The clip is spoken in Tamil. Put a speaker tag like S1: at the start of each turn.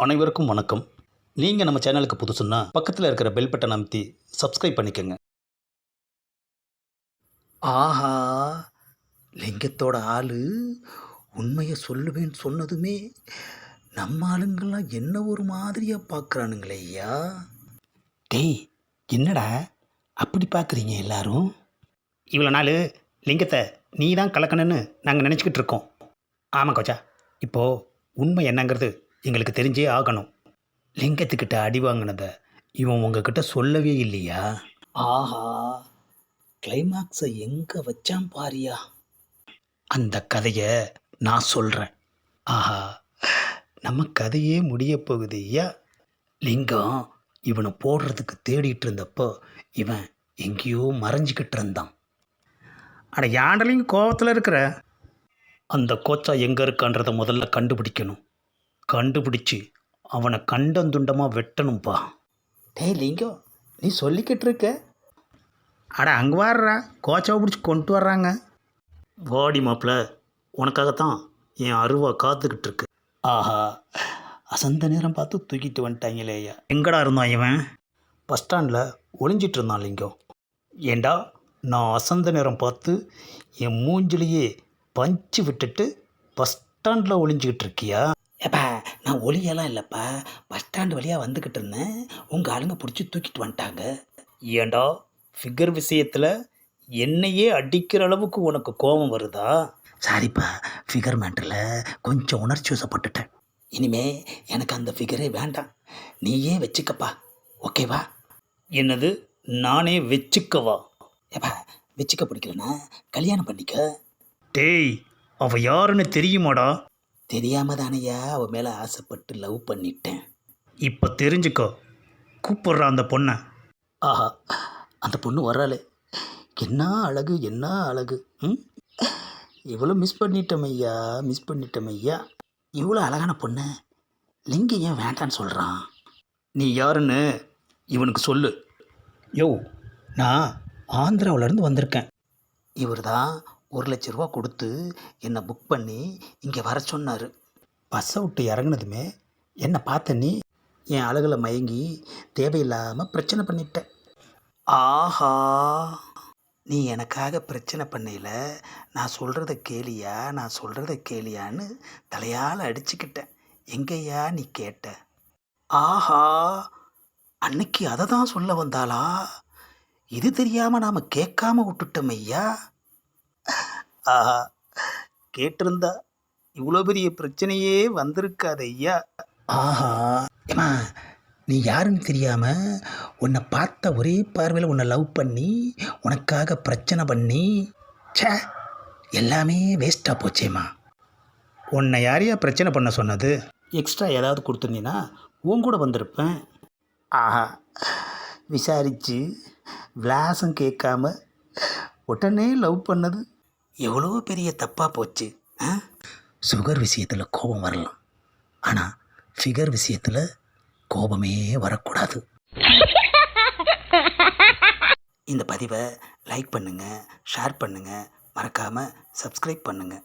S1: அனைவருக்கும் வணக்கம். நீங்கள் நம்ம சேனலுக்கு புதுசுன்னா பக்கத்தில் இருக்கிற பெல் பட்டன் அமைத்தி சப்ஸ்கிரைப் பண்ணிக்கோங்க.
S2: ஆஹா, லிங்கத்தோட ஆளு உண்மையை சொல்லுவேன்னு சொன்னதுமே நம்ம ஆளுங்கெல்லாம் என்ன ஒரு மாதிரியா பார்க்குறானுங்களே ஐயா.
S1: டேய், என்னடா அப்படி பார்க்குறீங்க எல்லாரும்? இவ்வளோ நாள் லிங்கத்தை நீ தான் கலக்கணுன்னு நாங்கள் நினச்சிக்கிட்டு இருக்கோம். ஆமாம் கோச்சா, இப்போது உண்மை என்னங்கிறது எங்களுக்கு தெரிஞ்சே ஆகணும். லிங்கத்துக்கிட்ட அடி வாங்கினதை இவன் உங்ககிட்ட சொல்லவே இல்லையா?
S2: ஆஹா, கிளைமாக்ஸை எங்கே வச்சான் பாரியா.
S1: அந்த கதையை நான் சொல்கிறேன். ஆஹா, நம்ம கதையே முடிய போகுது ஐயா. லிங்கம் இவனை போடுறதுக்கு தேடிட்டு இருந்தப்போ இவன் எங்கேயோ மறைஞ்சிக்கிட்டு இருந்தான். அட யாண்டலிங்க கோவத்தில் இருக்கிற அந்த கோச்சா எங்கே இருக்கான்றதை முதல்ல கண்டுபிடிக்கணும். கண்டுபிடிச்சி அவனை கண்டந்துண்டமாக வெட்டணும்ப்பா.
S2: டேய் லிங்கம், நீ சொல்லிக்கிட்டு இருக்க.
S1: அட அங்கே வர்றா, கோச்சாவை பிடிச்சி கொண்டு வர்றாங்க. வாடி மாப்பிள்ள, உனக்காகத்தான் என் அருவா காத்துக்கிட்டு இருக்கு. ஆஹா, அசந்த நேரம் பார்த்து தூக்கிட்டு வந்துட்டாங்களே ஐயா. எங்கடா இருந்தான் இவன்? பஸ் ஸ்டாண்டில் ஒளிஞ்சிட்டு இருந்தான் லிங்கம். ஏண்டா, நான் அசந்த நேரம் பார்த்து என் மூஞ்சிலேயே பஞ்சு விட்டுட்டு பஸ் ஸ்டாண்டில் ஒளிஞ்சிக்கிட்டு இருக்கியா?
S2: ஏப்பா, நான் ஒளியெல்லாம் இல்லைப்பா, பஸ் ஸ்டாண்டு வழியாக வந்துக்கிட்டு இருந்தேன். உங்கள் ஆளுங்க பிடிச்சி தூக்கிட்டு வந்துட்டாங்க.
S1: ஏண்டா, ஃபிகர் விஷயத்தில் என்னையே அடிக்கிற அளவுக்கு உனக்கு கோபம் வருதா?
S2: சாரிப்பா, ஃபிகர் மேட்டரில் கொஞ்சம் உணர்ச்சி வசப்பட்டுட்டேன். இனிமே எனக்கு அந்த ஃபிகரே வேண்டாம், நீயே வச்சுக்கப்பா, ஓகேவா?
S1: என்னது, நானே வச்சுக்கவா?
S2: ஏப்பா, வச்சுக்க பிடிக்கலனா கல்யாணம் பண்ணிக்க.
S1: டேய், அவ யாருன்னு தெரியுமாடா?
S2: தெரியாம தானையா அவன் மேலே ஆசைப்பட்டு லவ் பண்ணிட்டேன்.
S1: இப்போ தெரிஞ்சுக்கோ. கூப்பிட்றா அந்த பொண்ணை.
S2: ஆஹா, அந்த பொண்ணு வர்றாளே, என்ன அழகு, என்ன அழகு. இவ்வளோ மிஸ் பண்ணிட்டோம் ஐயா, மிஸ் பண்ணிட்டோம் ஐயா. இவ்வளோ அழகான பொண்ணு லிங்கம் ஏன் வேண்டான்னு சொல்கிறான்?
S1: நீ யாருன்னு இவனுக்கு சொல்லு. யோ, நான் ஆந்திராவிலேருந்து வந்திருக்கேன்.
S2: இவர் தான் 1,00,000 கொடுத்து என்னை புக் பண்ணி இங்கே வர சொன்னார்.
S1: பஸ்ஸை விட்டு இறங்குனதுமே என்னை பார்த்த நீ
S2: என் அழகில் மயங்கி தேவையில்லாமல் பிரச்சனை பண்ணிட்டேன். ஆஹா, நீ எனக்காக பிரச்சனை பண்ணையில் நான் சொல்கிறத கேளியா, நான் சொல்கிறத கேளியான்னு தலையால் அடிச்சுக்கிட்டேன். எங்கய்யா நீ கேட்ட? ஆஹா, அன்னைக்கு அதை தான் சொல்ல வந்தாளா? இது தெரியாமல் நாம் கேட்காம விட்டுட்டோம் ஐயா. ஆஹா, கேட்டிருந்தா இவ்வளோ பெரிய பிரச்சனையே வந்திருக்காது ஐயா. ஆஹா, ஏமா, நீ யாருன்னு தெரியாமல் உன்னை பார்த்த ஒரே பார்வையில் உன்னை லவ் பண்ணி உனக்காக பிரச்சனை பண்ணி சே, எல்லாமே வேஸ்ட்டாக போச்சேம்மா.
S1: உன்னை யாரையா பிரச்சனை பண்ண சொன்னது? எக்ஸ்ட்ரா ஏதாவது கொடுத்துருந்தீங்கன்னா உன் கூட வந்திருப்பேன்.
S2: ஆஹா, விசாரித்து விலாசம் கேட்காம உடனே லவ் பண்ணது எவ்வளோ பெரிய தப்பாக போச்சு. சுகர் விஷயத்தில் கோபம் வரலாம், ஆனால் ஃபிகர் விஷயத்தில் கோபமே வரக்கூடாது. இந்த பதிவை லைக் பண்ணுங்கள், ஷேர் பண்ணுங்கள், மறக்காமல் சப்ஸ்கிரைப் பண்ணுங்கள்.